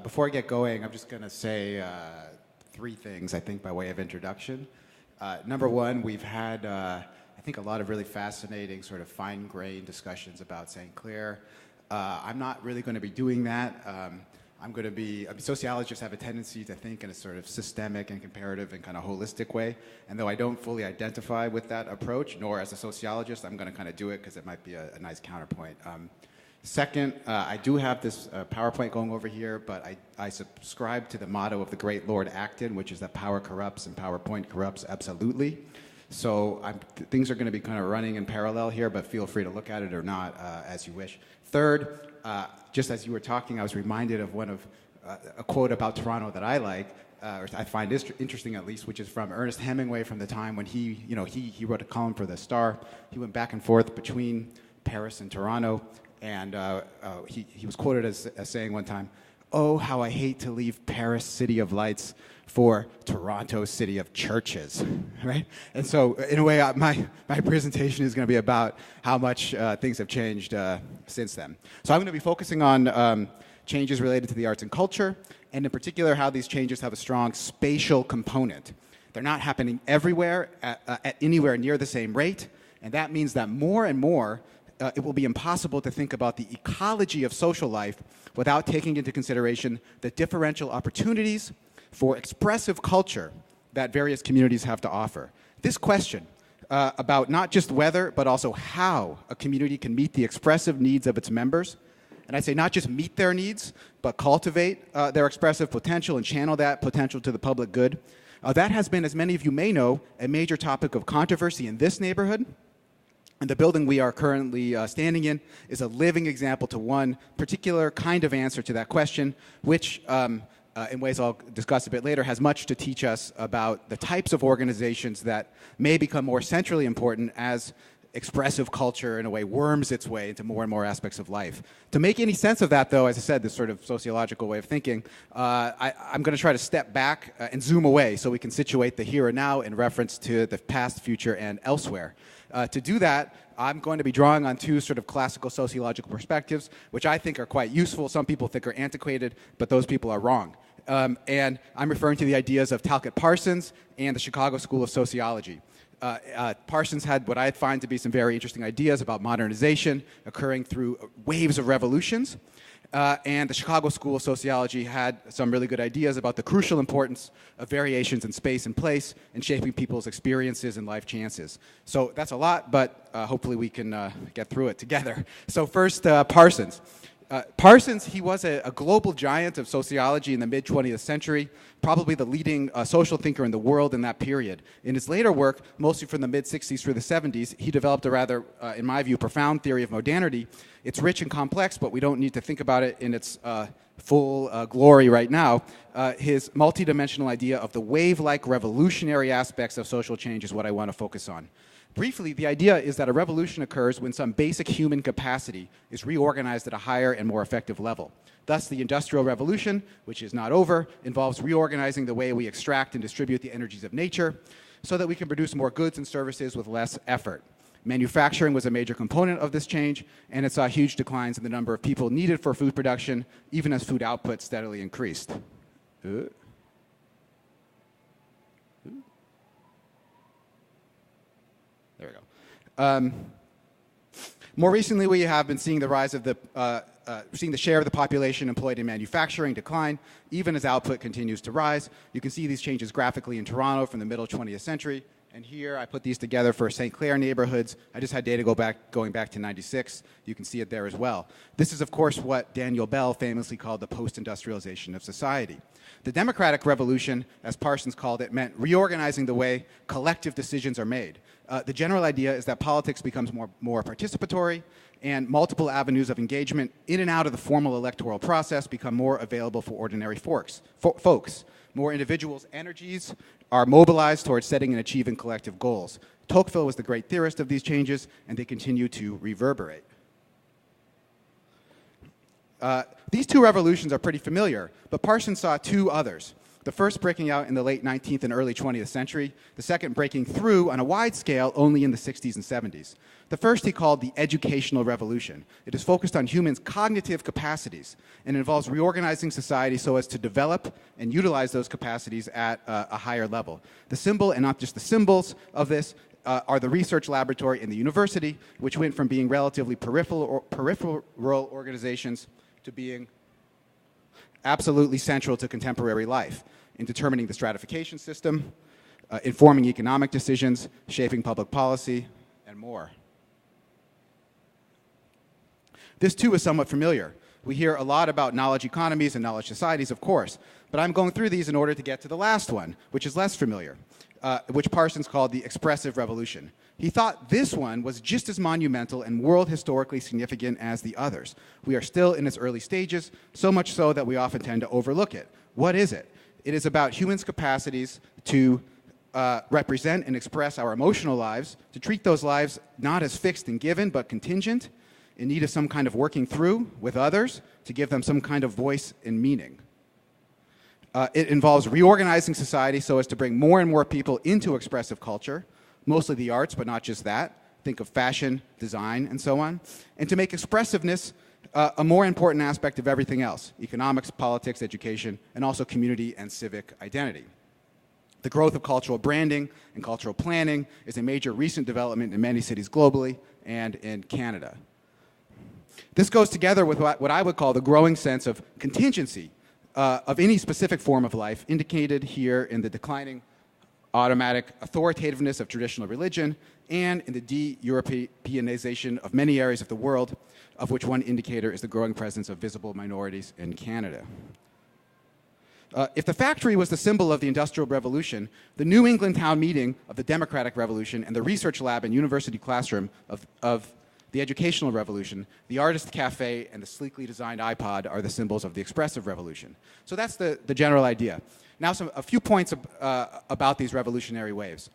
Before I get going, I'm just going to say three things, I think, by way of introduction. Number one, we've had, I think, a lot of really fascinating sort of fine-grained discussions about St. Clair. I'm not really going to be doing that. Sociologists have a tendency to think in a sort of systemic and comparative and kind of holistic way. And though I don't fully identify with that approach, nor as a sociologist, I'm going to kind of do it because it might be a nice counterpoint. Second, I do have this PowerPoint going over here, but I subscribe to the motto of the great Lord Acton, which is that power corrupts and PowerPoint corrupts absolutely. So things are going to be kind of running in parallel here, but feel free to look at it or not as you wish. Third, just as you were talking, I was reminded of a quote about Toronto that I like, or I find interesting at least, which is from Ernest Hemingway from the time when he wrote a column for The Star. He went back and forth between Paris and Toronto. And he was quoted as saying one time, "Oh, how I hate to leave Paris, city of lights, for Toronto, city of churches," right? And so, in a way, my presentation is going to be about how much things have changed since then. So I'm going to be focusing on changes related to the arts and culture, and in particular, how these changes have a strong spatial component. They're not happening everywhere at anywhere near the same rate, and that means that more and more, it will be impossible to think about the ecology of social life without taking into consideration the differential opportunities for expressive culture that various communities have to offer. This question about not just whether, but also how a community can meet the expressive needs of its members, and I'd say not just meet their needs, but cultivate their expressive potential and channel that potential to the public good, that has been, as many of you may know, a major topic of controversy in this neighborhood. And the building we are currently standing in is a living example to one particular kind of answer to that question, which, in ways I'll discuss a bit later, has much to teach us about the types of organizations that may become more centrally important as expressive culture, in a way, worms its way into more and more aspects of life. To make any sense of that, though, as I said, this sort of sociological way of thinking, I'm going to try to step back and zoom away so we can situate the here and now in reference to the past, future, and elsewhere. To do that, I'm going to be drawing on two sort of classical sociological perspectives, which I think are quite useful. Some people think are antiquated, but those people are wrong. And I'm referring to the ideas of Talcott Parsons and the Chicago School of Sociology. Parsons had what I find to be some very interesting ideas about modernization occurring through waves of revolutions. And the Chicago School of Sociology had some really good ideas about the crucial importance of variations in space and place in shaping people's experiences and life chances. So that's a lot, but hopefully we can get through it together. So first, Parsons. Parsons, he was a global giant of sociology in the mid-20th century, probably the leading social thinker in the world in that period. In his later work, mostly from the mid-60s through the 70s, he developed a rather, in my view, profound theory of modernity. It's rich and complex, but we don't need to think about it in its full glory right now. His multidimensional idea of the wave-like revolutionary aspects of social change is what I want to focus on. Briefly, the idea is that a revolution occurs when some basic human capacity is reorganized at a higher and more effective level. Thus, the Industrial Revolution, which is not over, involves reorganizing the way we extract and distribute the energies of nature so that we can produce more goods and services with less effort. Manufacturing was a major component of this change, and it saw huge declines in the number of people needed for food production, even as food output steadily increased. There we go. More recently, we have been seeing the rise of seeing the share of the population employed in manufacturing decline, even as output continues to rise. You can see these changes graphically in Toronto from the middle 20th century. And here, I put these together for St. Clair neighborhoods. I just had data going back to 96. You can see it there as well. This is, of course, what Daniel Bell famously called the post-industrialization of society. The democratic revolution, as Parsons called it, meant reorganizing the way collective decisions are made. The general idea is that politics becomes more participatory, and multiple avenues of engagement in and out of the formal electoral process become more available for ordinary folks. More individuals' energies are mobilized towards setting and achieving collective goals. Tocqueville was the great theorist of these changes, and they continue to reverberate. These two revolutions are pretty familiar, but Parsons saw two others. The first breaking out in the late 19th and early 20th century, the second breaking through on a wide scale only in the 60s and 70s. The first he called the educational revolution. It is focused on humans' cognitive capacities and involves reorganizing society so as to develop and utilize those capacities at a higher level. The symbol, and not just the symbols of this, are the research laboratory and the university, which went from being relatively peripheral organizations to being absolutely central to contemporary life in determining the stratification system, informing economic decisions, shaping public policy, and more. This, too, is somewhat familiar. We hear a lot about knowledge economies and knowledge societies, of course, but I'm going through these in order to get to the last one, which is less familiar, which Parsons called the expressive revolution. He thought this one was just as monumental and world historically significant as the others. We are still in its early stages, so much so that we often tend to overlook it. What is it? It is about humans' capacities to represent and express our emotional lives, to treat those lives not as fixed and given, but contingent, in need of some kind of working through with others, to give them some kind of voice and meaning. It involves reorganizing society so as to bring more and more people into expressive culture, mostly the arts, but not just that. Think of fashion, design, and so on. And to make expressiveness a more important aspect of everything else: economics, politics, education, and also community and civic identity. The growth of cultural branding and cultural planning is a major recent development in many cities globally and in Canada. This goes together with what I would call the growing sense of contingency of any specific form of life, indicated here in the declining automatic authoritativeness of traditional religion and in the de-Europeanization of many areas of the world, of which one indicator is the growing presence of visible minorities in Canada. If the factory was the symbol of the Industrial Revolution, the New England town meeting of the Democratic Revolution and the research lab and university classroom of the Educational Revolution, the Artist Cafe, and the sleekly designed iPod are the symbols of the Expressive Revolution. So that's the general idea. Now a few points about these revolutionary waves.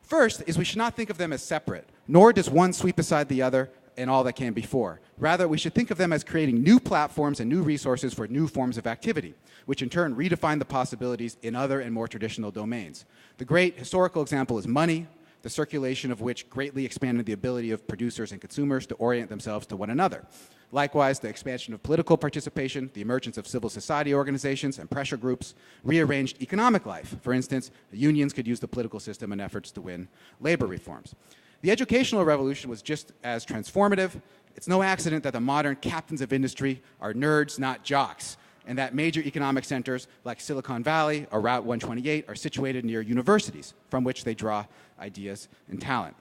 First is we should not think of them as separate, nor does one sweep aside the other and all that came before. Rather, we should think of them as creating new platforms and new resources for new forms of activity, which in turn redefine the possibilities in other and more traditional domains. The great historical example is money, the circulation of which greatly expanded the ability of producers and consumers to orient themselves to one another. Likewise, the expansion of political participation, the emergence of civil society organizations and pressure groups rearranged economic life. For instance, the unions could use the political system in efforts to win labor reforms. The educational revolution was just as transformative. It's no accident that the modern captains of industry are nerds, not jocks, and that major economic centers like Silicon Valley or Route 128 are situated near universities from which they draw ideas and talent.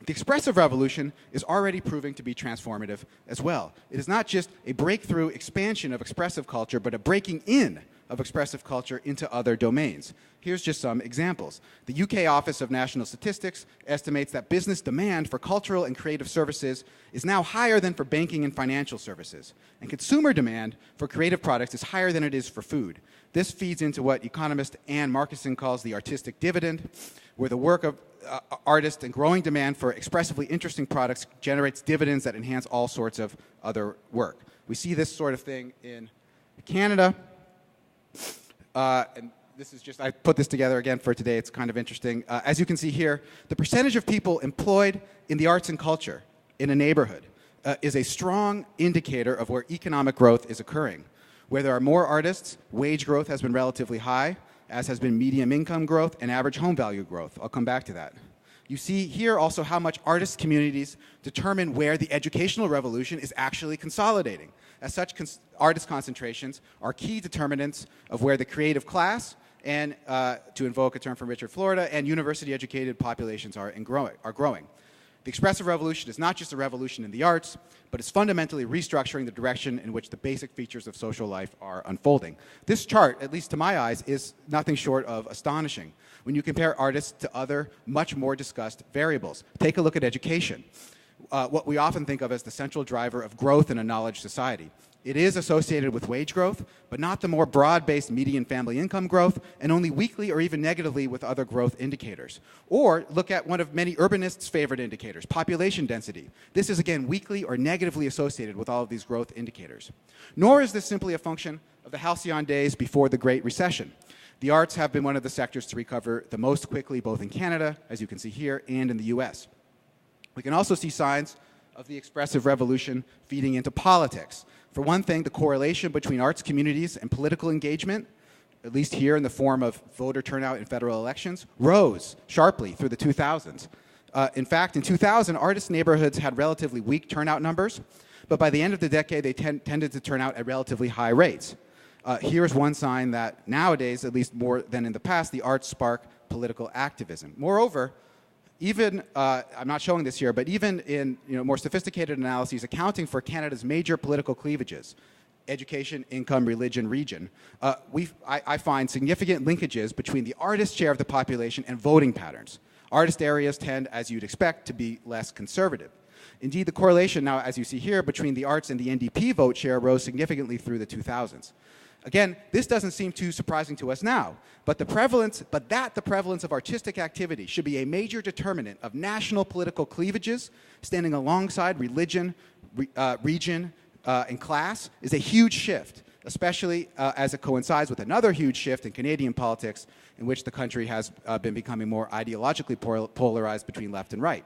The expressive revolution is already proving to be transformative as well. It is not just a breakthrough expansion of expressive culture, but a breaking in of expressive culture into other domains. Here's just some examples. The UK Office of National Statistics estimates that business demand for cultural and creative services is now higher than for banking and financial services. And consumer demand for creative products is higher than it is for food. This feeds into what economist Anne Markuson calls the artistic dividend, where the work of artists and growing demand for expressively interesting products generates dividends that enhance all sorts of other work. We see this sort of thing in Canada. And this is just, I put this together again for today. It's kind of interesting. As you can see here, the percentage of people employed in the arts and culture in a neighborhood is a strong indicator of where economic growth is occurring. Where there are more artists, wage growth has been relatively high, as has been median income growth and average home value growth. I'll come back to that. You see here also how much artist communities determine where the educational revolution is actually consolidating. As such, artist concentrations are key determinants of where the creative class and, to invoke a term from Richard Florida, and university-educated populations are growing. The expressive revolution is not just a revolution in the arts, but it's fundamentally restructuring the direction in which the basic features of social life are unfolding. This chart, at least to my eyes, is nothing short of astonishing when you compare artists to other, much more discussed variables. Take a look at education, what we often think of as the central driver of growth in a knowledge society. It is associated with wage growth, but not the more broad-based median family income growth, and only weakly or even negatively with other growth indicators. Or look at one of many urbanists' favorite indicators, population density. This is, again, weakly or negatively associated with all of these growth indicators. Nor is this simply a function of the halcyon days before the Great Recession. The arts have been one of the sectors to recover the most quickly, both in Canada, as you can see here, and in the US. We can also see signs of the expressive revolution feeding into politics. For one thing, the correlation between arts communities and political engagement, at least here in the form of voter turnout in federal elections, rose sharply through the 2000s. In fact, in 2000, artist neighborhoods had relatively weak turnout numbers, but by the end of the decade, they tended to turn out at relatively high rates. Here's one sign that nowadays, at least more than in the past, the arts spark political activism. Moreover, even, I'm not showing this here, but even in more sophisticated analyses accounting for Canada's major political cleavages, education, income, religion, region, I find significant linkages between the artist share of the population and voting patterns. Artist areas tend, as you'd expect, to be less conservative. Indeed, the correlation now, as you see here, between the arts and the NDP vote share rose significantly through the 2000s. Again, this doesn't seem too surprising to us now, but the prevalence of artistic activity should be a major determinant of national political cleavages, standing alongside religion, region, and class, is a huge shift, especially as it coincides with another huge shift in Canadian politics, in which the country has been becoming more ideologically polarized between left and right.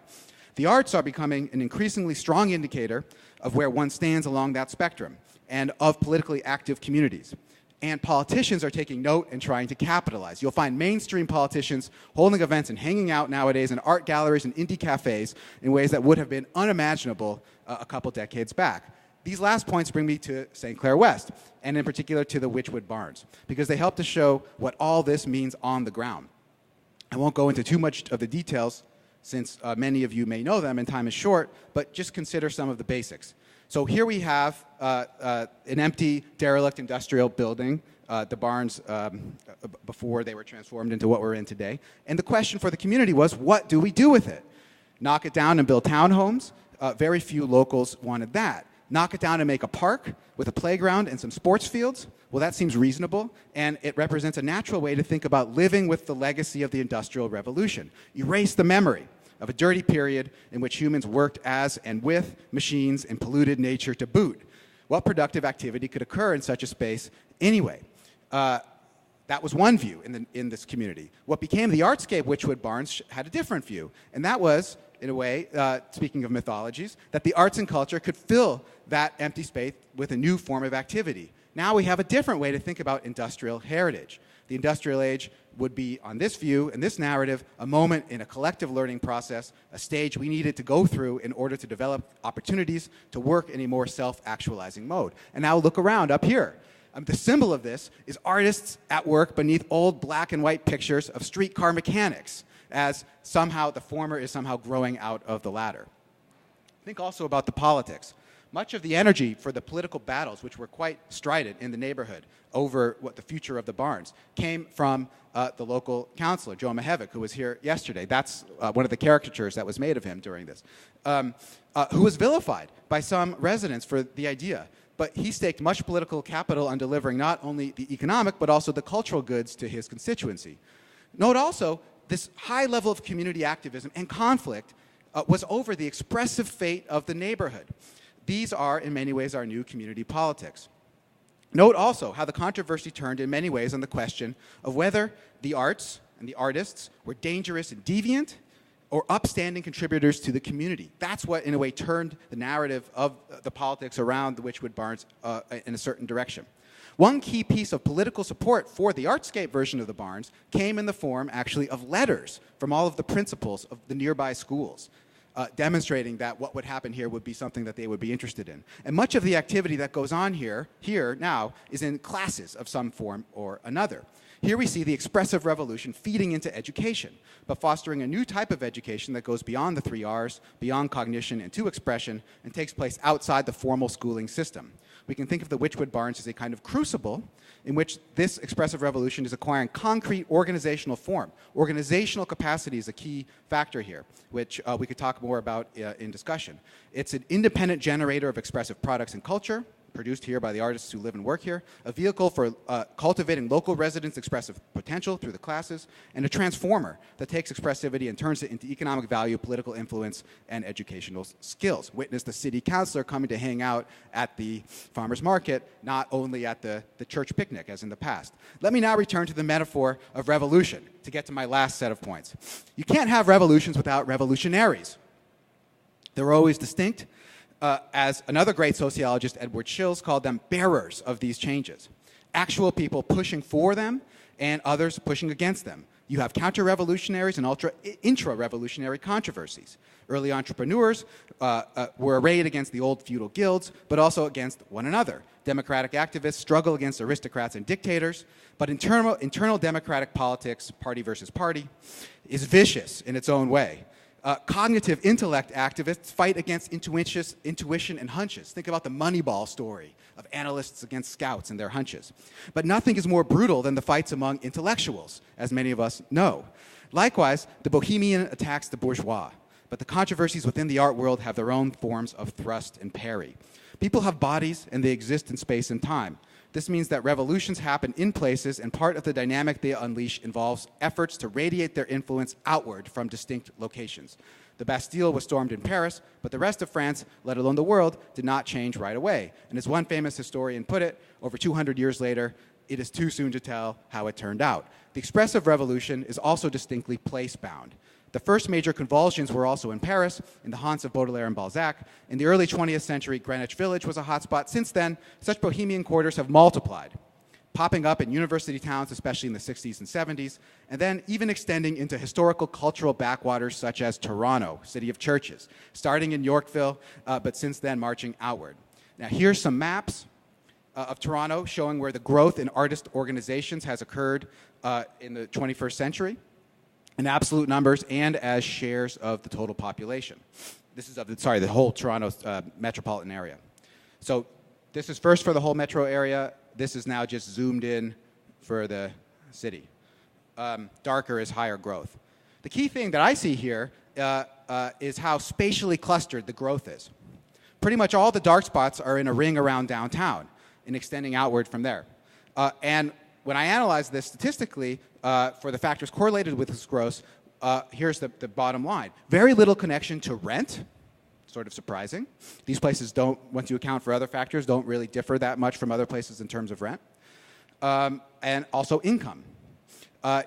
The arts are becoming an increasingly strong indicator of where one stands along that spectrum, and of politically active communities. And politicians are taking note and trying to capitalize. You'll find mainstream politicians holding events and hanging out nowadays in art galleries and indie cafes in ways that would have been unimaginable a couple decades back. These last points bring me to St. Clair West, and in particular to the Wychwood Barns, because they help to show what all this means on the ground. I won't go into too much of the details, since many of you may know them and time is short, but just consider some of the basics. So here we have an empty, derelict industrial building, the barns before they were transformed into what we're in today. And the question for the community was, what do we do with it? Knock it down and build townhomes? Very few locals wanted that. Knock it down and make a park with a playground and some sports fields? Well, that seems reasonable, and it represents a natural way to think about living with the legacy of the Industrial Revolution. Erase the memory of a dirty period in which humans worked as and with machines and polluted nature to boot. What productive activity could occur in such a space anyway? That was one view in this community. What became the Artscape Wychwood Barns had a different view, and that was, in a way, speaking of mythologies, that the arts and culture could fill that empty space with a new form of activity. Now we have a different way to think about industrial heritage. The industrial age would be, on this view and this narrative, a moment in a collective learning process, a stage we needed to go through in order to develop opportunities to work in a more self-actualizing mode. And now look around up here. The symbol of this is artists at work beneath old black and white pictures of streetcar mechanics, as somehow the former is somehow growing out of the latter. Think also about the politics. Much of the energy for the political battles, which were quite strident in the neighborhood over what the future of the barns, came from the local councillor, Joe Mihevc, who was here yesterday. That's one of the caricatures that was made of him during this, who was vilified by some residents for the idea. But he staked much political capital on delivering not only the economic, but also the cultural goods to his constituency. Note also, this high level of community activism and conflict was over the expressive fate of the neighborhood. These are, in many ways, our new community politics. Note also how the controversy turned in many ways on the question of whether the arts and the artists were dangerous and deviant or upstanding contributors to the community. That's what, in a way, turned the narrative of the politics around the Wychwood Barns in a certain direction. One key piece of political support for the Artscape version of the Barns came in the form, actually, of letters from all of the principals of the nearby schools, demonstrating that what would happen here would be something that they would be interested in. And much of the activity that goes on here now, is in classes of some form or another. Here we see the expressive revolution feeding into education, but fostering a new type of education that goes beyond the 3 R's, beyond cognition and to expression, and takes place outside the formal schooling system. We can think of the Wychwood Barns as a kind of crucible in which this expressive revolution is acquiring concrete organizational form. Organizational capacity is a key factor here, which we could talk more about in discussion. It's an independent generator of expressive products and culture, produced here by the artists who live and work here, a vehicle for cultivating local residents' expressive potential through the classes, and a transformer that takes expressivity and turns it into economic value, political influence, and educational skills. Witness the city councilor coming to hang out at the farmer's market, not only at the church picnic as in the past. Let me now return to the metaphor of revolution to get to my last set of points. You can't have revolutions without revolutionaries. They're always distinct, as another great sociologist, Edward Shills, called them bearers of these changes. Actual people pushing for them and others pushing against them. You have counter-revolutionaries and intra-revolutionary controversies. Early entrepreneurs were arrayed against the old feudal guilds, but also against one another. Democratic activists struggle against aristocrats and dictators, but internal democratic politics, party versus party, is vicious in its own way. Cognitive intellect activists fight against intuition and hunches. Think about the Moneyball story of analysts against scouts and their hunches. But nothing is more brutal than the fights among intellectuals, as many of us know. Likewise, the bohemian attacks the bourgeois. But the controversies within the art world have their own forms of thrust and parry. People have bodies, and they exist in space and time. This means that revolutions happen in places, and part of the dynamic they unleash involves efforts to radiate their influence outward from distinct locations. The Bastille was stormed in Paris, but the rest of France, let alone the world, did not change right away. And as one famous historian put it, over 200 years later, it is too soon to tell how it turned out. The expressive revolution is also distinctly place-bound. The first major convulsions were also in Paris, in the haunts of Baudelaire and Balzac. In the early 20th century, Greenwich Village was a hotspot. Since then, such bohemian quarters have multiplied, popping up in university towns, especially in the 60s and 70s, and then even extending into historical cultural backwaters such as Toronto, city of churches, starting in Yorkville, but since then marching outward. Now, here's some maps of Toronto showing where the growth in artist organizations has occurred in the 21st century, in absolute numbers and as shares of the total population. This is of the whole Toronto metropolitan area. So this is first for the whole metro area. This is now just zoomed in for the city. Darker is higher growth. The key thing that I see here is how spatially clustered the growth is. Pretty much all the dark spots are in a ring around downtown and extending outward from there. And when I analyze this statistically for the factors correlated with this growth, here's the bottom line. Very little connection to rent, sort of surprising. These places don't, once you account for other factors, don't really differ that much from other places in terms of rent. And also income.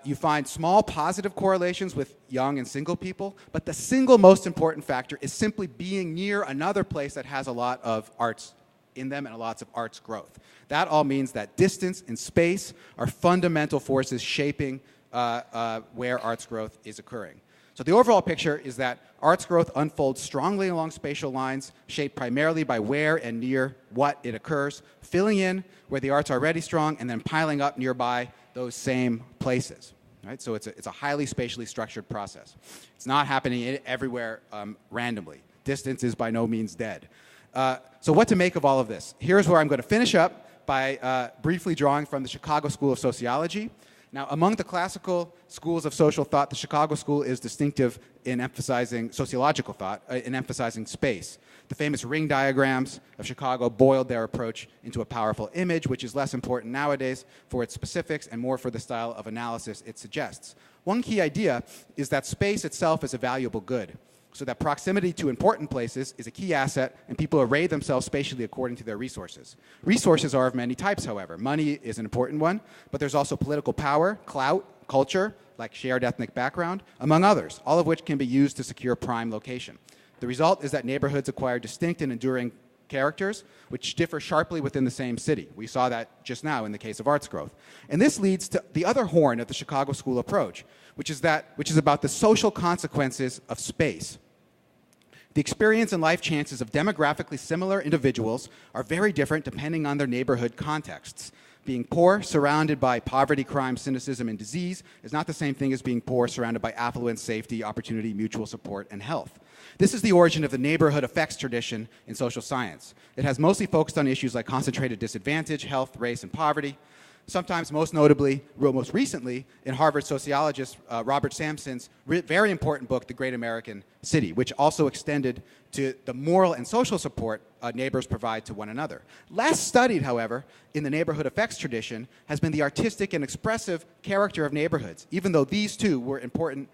You find small positive correlations with young and single people, but the single most important factor is simply being near another place that has a lot of arts in them and lots of arts growth. That all means that distance and space are fundamental forces shaping where arts growth is occurring. So the overall picture is that arts growth unfolds strongly along spatial lines, shaped primarily by where and near what it occurs, filling in where the arts are already strong, and then piling up nearby those same places. Right? So it's a highly spatially structured process. It's not happening everywhere randomly. Distance is by no means dead. So what to make of all of this? Here's where I'm going to finish up by briefly drawing from the Chicago School of Sociology. Now, among the classical schools of social thought, the Chicago School is distinctive in emphasizing sociological thought, in emphasizing space. The famous ring diagrams of Chicago boiled their approach into a powerful image, which is less important nowadays for its specifics and more for the style of analysis it suggests. One key idea is that space itself is a valuable good, so that proximity to important places is a key asset, and people array themselves spatially according to their resources. Resources are of many types, however. Money is an important one, but there's also political power, clout, culture, like shared ethnic background, among others, all of which can be used to secure prime location. The result is that neighborhoods acquire distinct and enduring characters, which differ sharply within the same city. We saw that just now in the case of arts growth. And this leads to the other horn of the Chicago School approach, which is about the social consequences of space. The experience and life chances of demographically similar individuals are very different depending on their neighborhood contexts. Being poor, surrounded by poverty, crime, cynicism, and disease is not the same thing as being poor, surrounded by affluence, safety, opportunity, mutual support, and health. This is the origin of the neighborhood effects tradition in social science. It has mostly focused on issues like concentrated disadvantage, health, race, and poverty. sometimes most notably, most recently, in Harvard sociologist Robert Sampson's very important book, The Great American City, which also extended to the moral and social support neighbors provide to one another. Less studied, however, in the neighborhood effects tradition has been the artistic and expressive character of neighborhoods, even though these too were important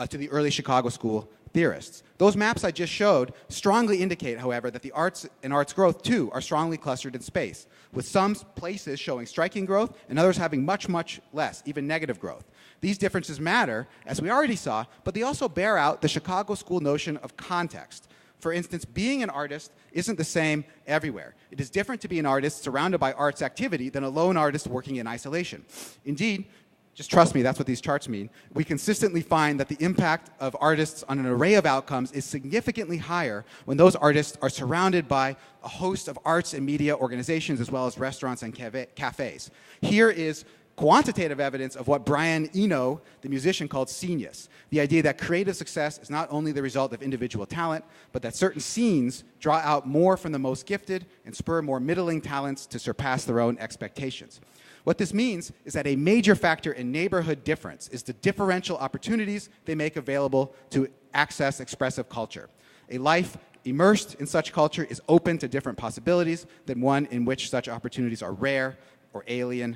to the early Chicago School theorists. Those maps I just showed strongly indicate, however, that the arts and arts growth, too, are strongly clustered in space, with some places showing striking growth and others having much, much less, even negative growth. These differences matter, as we already saw, but they also bear out the Chicago School notion of context. For instance, being an artist isn't the same everywhere. It is different to be an artist surrounded by arts activity than a lone artist working in isolation. Indeed, just trust me, that's what these charts mean. We consistently find that the impact of artists on an array of outcomes is significantly higher when those artists are surrounded by a host of arts and media organizations as well as restaurants and cafes. Here is quantitative evidence of what Brian Eno, the musician, called scenius, the idea that creative success is not only the result of individual talent, but that certain scenes draw out more from the most gifted and spur more middling talents to surpass their own expectations. What this means is that a major factor in neighborhood difference is the differential opportunities they make available to access expressive culture. A life immersed in such culture is open to different possibilities than one in which such opportunities are rare or alien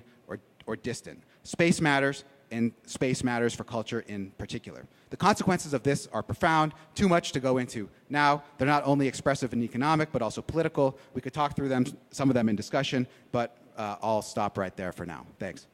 or distant. Space matters, and space matters for culture in particular. The consequences of this are profound, too much to go into now. They're not only expressive and economic, but also political. We could talk through them, some of them in discussion, but I'll stop right there for now. Thanks.